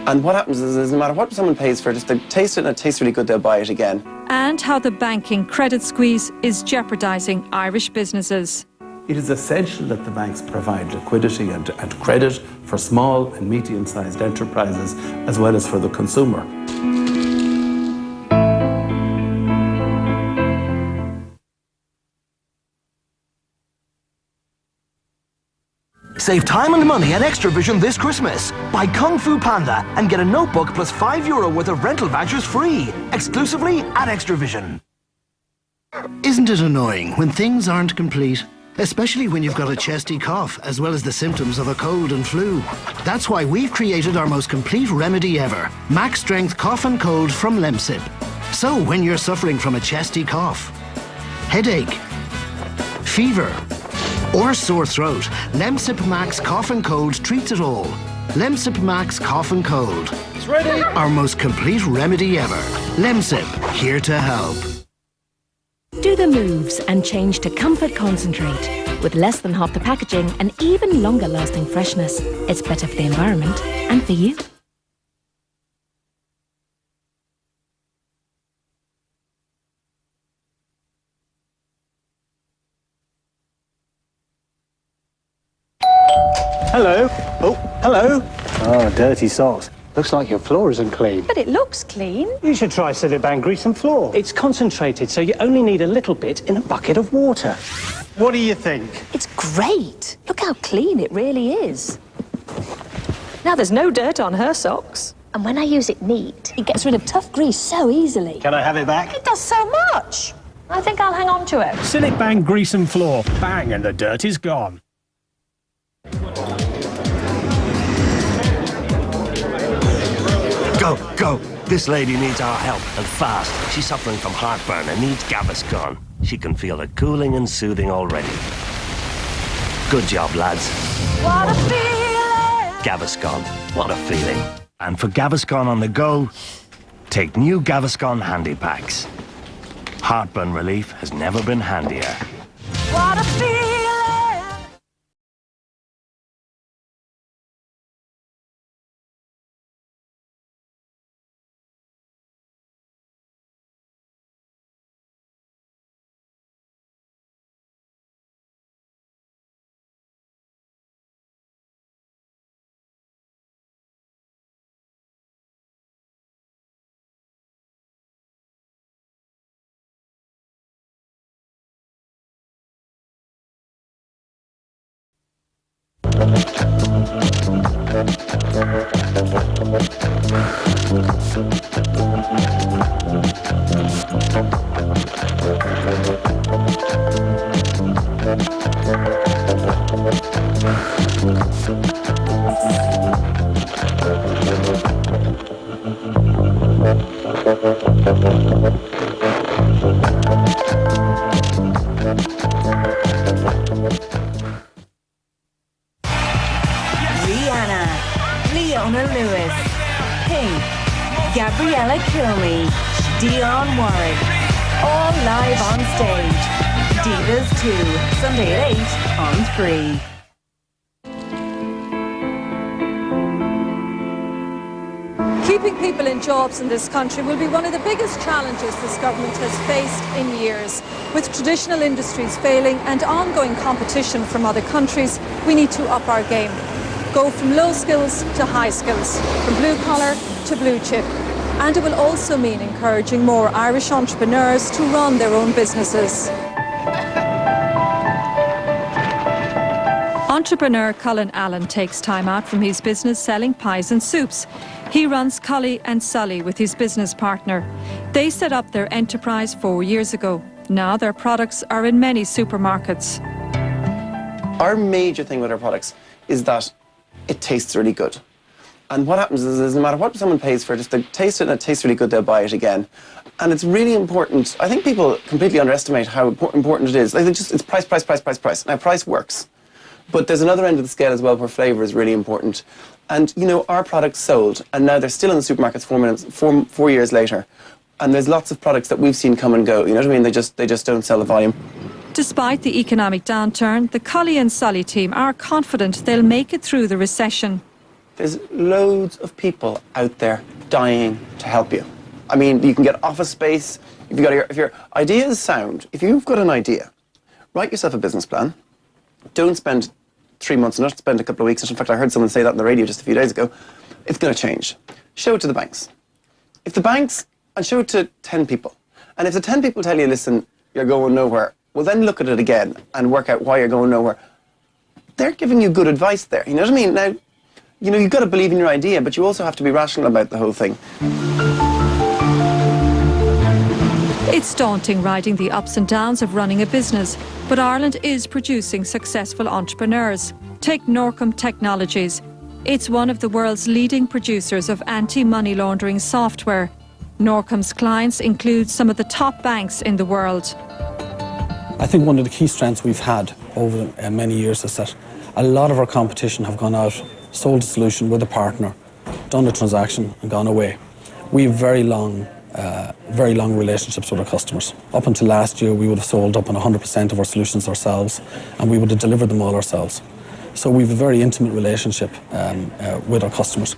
And what happens is no matter what someone pays for it, if they taste it and it tastes really good, they'll buy it again. And how the banking credit squeeze is jeopardising Irish businesses. It is essential that the banks provide liquidity and credit for small and medium-sized enterprises as well as for the consumer. Save time and money at Extravision this Christmas. Buy Kung Fu Panda and get a notebook plus €5 worth of rental vouchers free, exclusively at Extravision. Isn't it annoying when things aren't complete? Especially when you've got a chesty cough, as well as the symptoms of a cold and flu. That's why we've created our most complete remedy ever, Max Strength Cough and Cold from Lemsip. So when you're suffering from a chesty cough, headache, fever, or sore throat, Lemsip Max Cough and Cold treats it all. Lemsip Max Cough and Cold. It's ready! Our most complete remedy ever. Lemsip, here to help. Do the moves and change to Comfort Concentrate. With less than half the packaging and even longer lasting freshness. It's better for the environment and for you. Hello. Oh, hello. Oh, dirty socks. Looks like your floor isn't clean. But it looks clean. You should try Citibank Grease and Floor. It's concentrated, so you only need a little bit in a bucket of water. What do you think? It's great. Look how clean it really is. Now there's no dirt on her socks. And when I use it neat, it gets rid of tough grease so easily. Can I have it back? It does so much. I think I'll hang on to it. Citibank Grease and Floor. Bang, and the dirt is gone. Go, go. This lady needs our help, and fast. She's suffering from heartburn and needs Gaviscon. She can feel it cooling and soothing already. Good job, lads. What a feeling! Gaviscon, what a feeling. And for Gaviscon on the go, take new Gaviscon Handy Packs. Heartburn relief has never been handier. What a feeling! Rihanna, Leona Lewis, Pink, Gabriella Kilme, Dionne Warwick, all live on stage. Divas 2, Sunday at 8 on 3. Keeping people in jobs in this country will be one of the biggest challenges this government has faced in years. With traditional industries failing and ongoing competition from other countries, we need to up our game. Go from low skills to high skills, from blue collar to blue chip. And it will also mean encouraging more Irish entrepreneurs to run their own businesses. Entrepreneur Colin Allen takes time out from his business selling pies and soups. He runs Cully & Sully with his business partner. They set up their enterprise 4 years ago. Now their products are in many supermarkets. Our major thing with our products is that it tastes really good. And what happens is no matter what someone pays for, just to taste it and it tastes really good, they'll buy it again. And it's really important. I think people completely underestimate how important it is. Like it's price, price, price, price, price. Now, price works. But there's another end of the scale as well where flavour is really important. And, you know, our products sold, and now they're still in the supermarkets 4 years later. And there's lots of products that we've seen come and go. You know what I mean? They just don't sell the volume. Despite the economic downturn, the Cully & Sully team are confident they'll make it through the recession. There's loads of people out there dying to help you. I mean, you can get office space. If your idea is sound, if you've got an idea, write yourself a business plan. Don't spend 3 months on it, spend a couple of weeks. In fact, I heard someone say that on the radio just a few days ago. It's going to change. Show it to the banks. If the banks, and show it to 10 people. And if the 10 people tell you, listen, you're going nowhere, well, then look at it again and work out why you're going nowhere. They're giving you good advice there. You know what I mean? Now, you know, you've got to believe in your idea, but you also have to be rational about the whole thing. It's daunting riding the ups and downs of running a business, but Ireland is producing successful entrepreneurs. Take Norcom Technologies. It's one of the world's leading producers of anti-money laundering software. Norcom's clients include some of the top banks in the world. I think one of the key strengths we've had over many years is that a lot of our competition have gone out, sold a solution with a partner, done a transaction and gone away. We have very long relationships with our customers. Up until last year, we would have sold up on 100% of our solutions ourselves, and we would have delivered them all ourselves. So we have a very intimate relationship with our customers.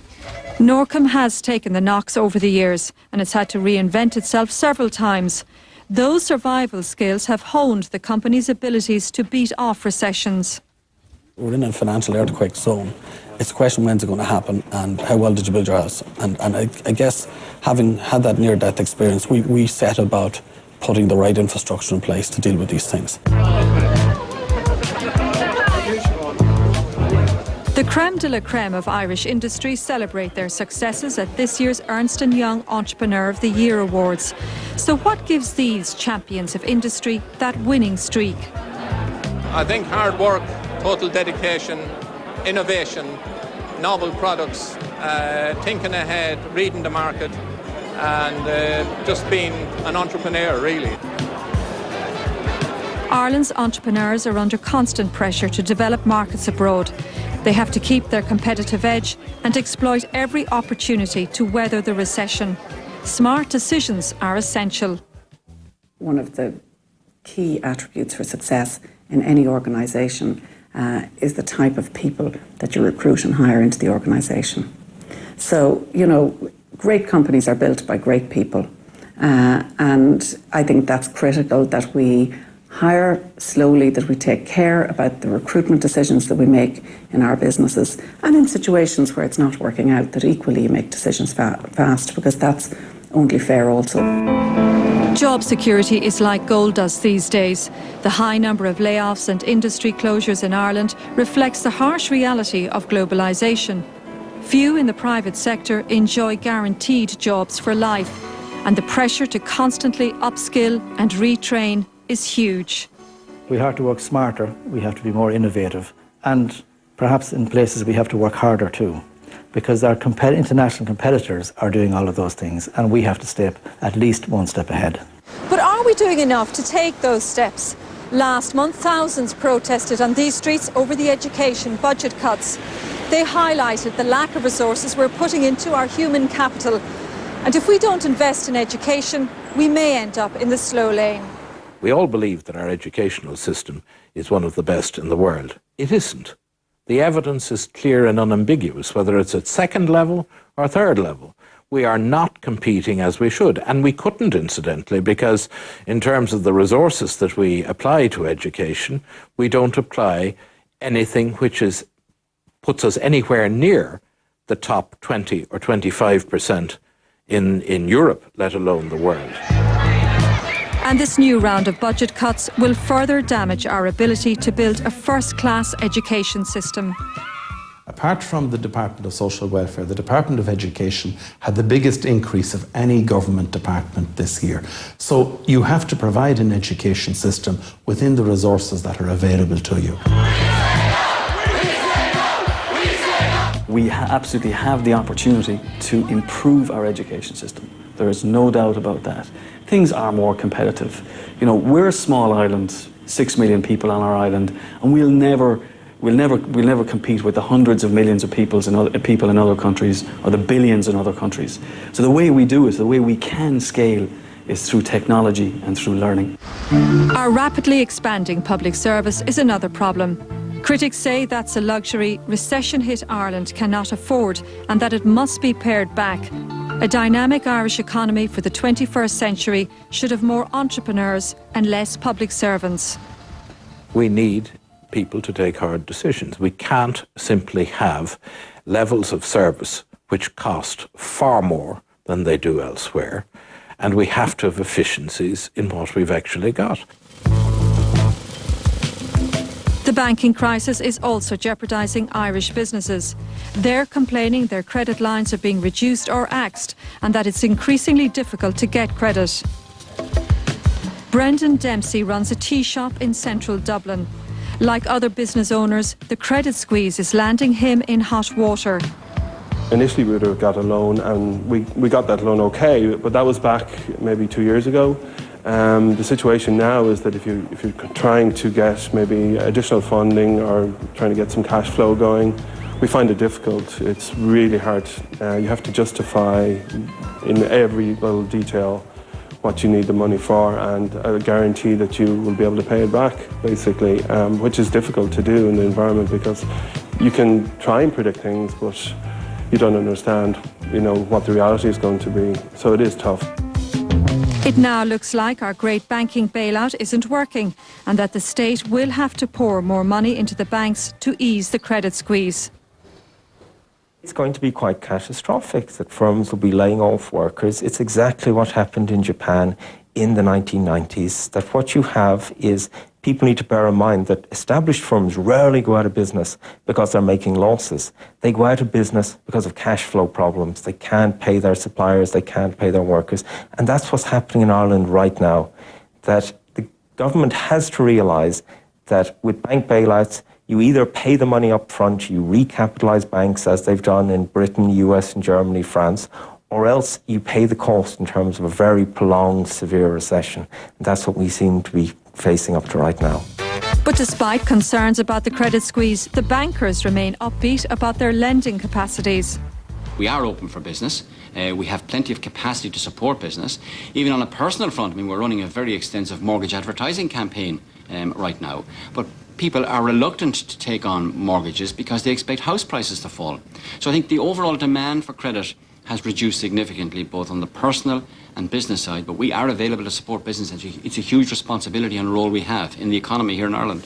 Norcom has taken the knocks over the years, and it's had to reinvent itself several times. Those survival skills have honed the company's abilities to beat off recessions. We're in a financial earthquake zone. It's a question when's it going to happen and how well did you build your house. And I guess having had that near-death experience, we set about putting the right infrastructure in place to deal with these things. The creme de la creme of Irish industry celebrate their successes at this year's Ernst & Young Entrepreneur of the Year Awards. So what gives these champions of industry that winning streak? I think hard work, total dedication, innovation, novel products, thinking ahead, reading the market, and just being an entrepreneur, really. Ireland's entrepreneurs are under constant pressure to develop markets abroad. They have to keep their competitive edge and exploit every opportunity to weather the recession. Smart decisions are essential. One of the key attributes for success in any organisation is the type of people that you recruit and hire into the organisation. So, you know, great companies are built by great people. And I think that's critical, that we hire slowly, that we take care about the recruitment decisions that we make in our businesses, and in situations where it's not working out, that equally you make decisions fast, because that's only fair also. Job security is like gold dust these days. The high number of layoffs and industry closures in Ireland reflects the harsh reality of globalisation. Few in the private sector enjoy guaranteed jobs for life, and the pressure to constantly upskill and retrain is huge. We have to work smarter, we have to be more innovative, and perhaps in places we have to work harder too, because our international competitors are doing all of those things, and we have to stay at least one step ahead. But are we doing enough to take those steps? Last month, thousands protested on these streets over the education budget cuts. They highlighted the lack of resources we're putting into our human capital. And if we don't invest in education, we may end up in the slow lane. We all believe that our educational system is one of the best in the world. It isn't. The evidence is clear and unambiguous, whether it's at second level or third level. We are not competing as we should, and we couldn't, incidentally, because in terms of the resources that we apply to education, we don't apply anything which puts us anywhere near the top 20 or 25% in Europe, let alone the world. And this new round of budget cuts will further damage our ability to build a first-class education system. Apart from the Department of Social Welfare, the Department of Education had the biggest increase of any government department this year. So you have to provide an education system within the resources that are available to you. We absolutely have the opportunity to improve our education system. There is no doubt about that. Things are more competitive. You know, we're a small island, 6 million people on our island, and we'll never compete with the hundreds of millions of people in other countries or the billions in other countries. So the way we do it, the way we can scale, is through technology and through learning. Our rapidly expanding public service is another problem. Critics say that's a luxury recession-hit Ireland cannot afford and that it must be pared back. A dynamic Irish economy for the 21st century should have more entrepreneurs and less public servants. We need people to take hard decisions. We can't simply have levels of service which cost far more than they do elsewhere, and we have to have efficiencies in what we've actually got. The banking crisis is also jeopardising Irish businesses. They're complaining their credit lines are being reduced or axed and that it's increasingly difficult to get credit. Brendan Dempsey runs a tea shop in central Dublin. Like other business owners, the credit squeeze is landing him in hot water. Initially we would have got a loan, and we got that loan okay, but that was back maybe 2 years ago. The situation now is that if you're trying to get maybe additional funding or trying to get some cash flow going, we find it difficult. It's really hard. You have to justify in every little detail what you need the money for, and a guarantee that you will be able to pay it back, basically, which is difficult to do in the environment because you can try and predict things, but you don't understand, what the reality is going to be. So it is tough. It now looks like our great banking bailout isn't working and that the state will have to pour more money into the banks to ease the credit squeeze. It's going to be quite catastrophic, that firms will be laying off workers. It's exactly what happened in Japan in the 1990s, that what you have is people need to bear in mind that established firms rarely go out of business because they're making losses. They go out of business because of cash flow problems. They can't pay their suppliers, they can't pay their workers. And that's what's happening in Ireland right now, that the government has to realise that with bank bailouts, you either pay the money up front, you recapitalise banks as they've done in Britain, US and Germany, France, or else you pay the cost in terms of a very prolonged, severe recession. And that's what we seem to be facing up to right now. But despite concerns about the credit squeeze, the bankers remain upbeat about their lending capacities. We are open for business. We have plenty of capacity to support business. Even on a personal front, we're running a very extensive mortgage advertising campaign right now. But people are reluctant to take on mortgages because they expect house prices to fall. So I think the overall demand for credit has reduced significantly, both on the personal and business side, but we are available to support business. It's a huge responsibility and role we have in the economy here in Ireland.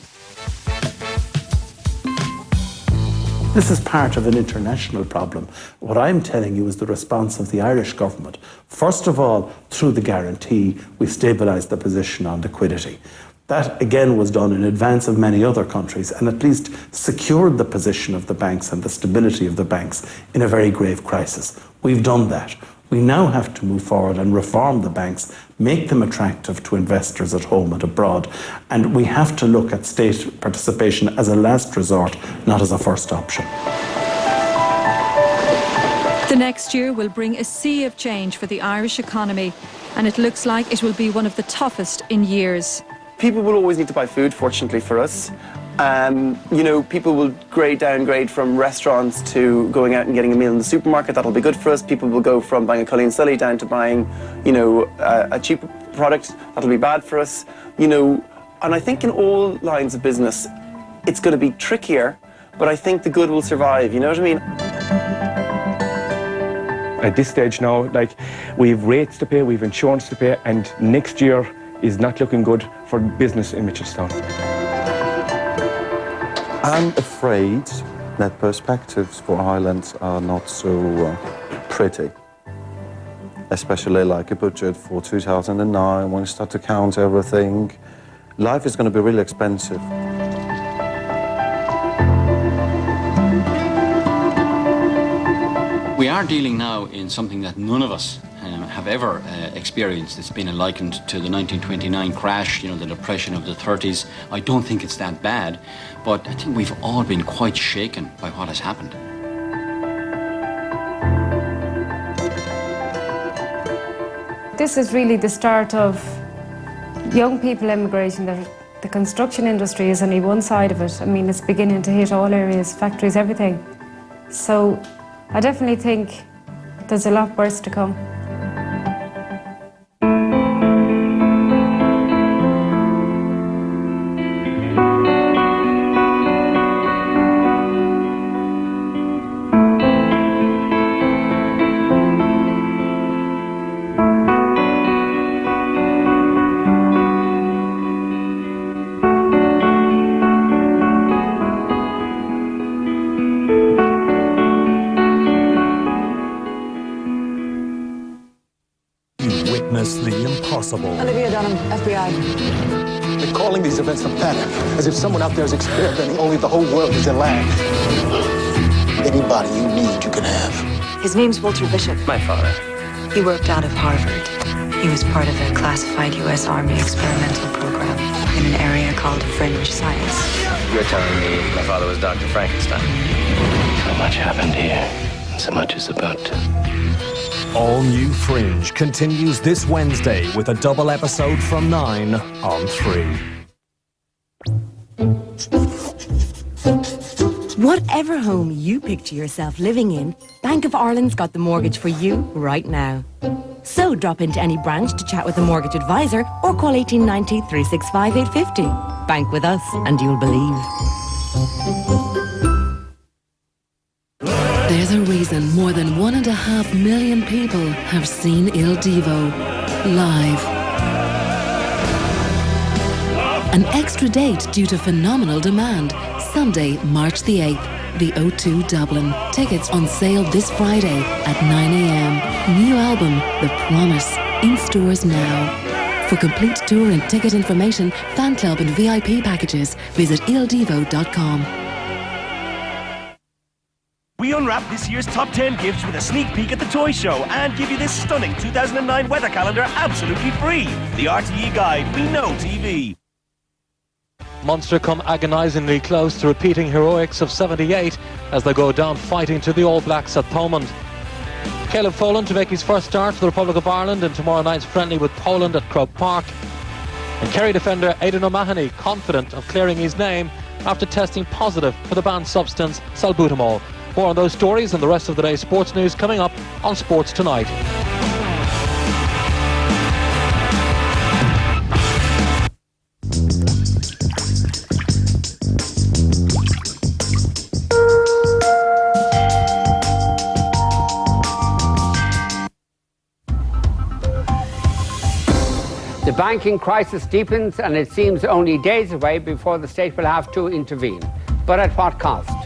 This is part of an international problem. What I'm telling you is the response of the Irish government. First of all, through the guarantee, we've stabilised the position on liquidity. That, again, was done in advance of many other countries and at least secured the position of the banks and the stability of the banks in a very grave crisis. We've done that. We now have to move forward and reform the banks, make them attractive to investors at home and abroad, and we have to look at state participation as a last resort, not as a first option. The next year will bring a sea of change for the Irish economy, and it looks like it will be one of the toughest in years. People will always need to buy food, fortunately for us. You know, people will downgrade from restaurants to going out and getting a meal in the supermarket. That'll be good for us. People will go from buying a Cully and Sully down to buying, you know, a cheaper product. That'll be bad for us. You know, and I think in all lines of business, it's going to be trickier, but I think the good will survive. You know what I mean? At this stage now, like, we've rates to pay, we've insurance to pay, and next year is not looking good for business in Mitchelstown. I'm afraid that perspectives for Ireland are not so pretty. Especially like a budget for 2009, when you start to count everything. Life is going to be really expensive. We are dealing now in something that none of us have ever experienced. It's been likened to the 1929 crash, you know, the depression of the 30s. I don't think it's that bad, but I think we've all been quite shaken by what has happened. This is really the start of young people emigrating. The construction industry is only one side of it. I mean, it's beginning to hit all areas, factories, everything. So I definitely think there's a lot worse to come. Olivia Dunham, FBI. They're calling these events a panic, as if someone out there is experimenting only the whole world is in land. Anybody you need, you can have. His name's Walter Bishop. My father. He worked out of Harvard. He was part of a classified U.S. Army experimental program in an area called fringe science. You're telling me my father was Dr. Frankenstein? So much happened here, and so much is about to. All New Fringe continues this Wednesday with a double episode from 9 on 3. Whatever home you picture yourself living in, Bank of Ireland's got the mortgage for you right now. So drop into any branch to chat with a mortgage advisor or call 1890 365 850. Bank with us and you'll believe. There's a reason more than 1.5 million people have seen Il Divo live. An extra date due to phenomenal demand. Sunday, March the 8th, the O2 Dublin. Tickets on sale this Friday at 9 a.m. New album, The Promise, in stores now. For complete tour and ticket information, fan club and VIP packages, visit ildivo.com. We unwrap this year's top 10 gifts with a sneak peek at the toy show and give you this stunning 2009 weather calendar absolutely free. The RTE Guide, We Know TV. Munster come agonisingly close to repeating heroics of 78 as they go down fighting to the All Blacks at Thomond. Caleb Folan to make his first start for the Republic of Ireland in tomorrow night's friendly with Poland at Croke Park. And Kerry defender Aidan O'Mahony confident of clearing his name after testing positive for the banned substance salbutamol. More on those stories and the rest of the day's sports news coming up on Sports Tonight. The banking crisis deepens and it seems only days away before the state will have to intervene. But at what cost?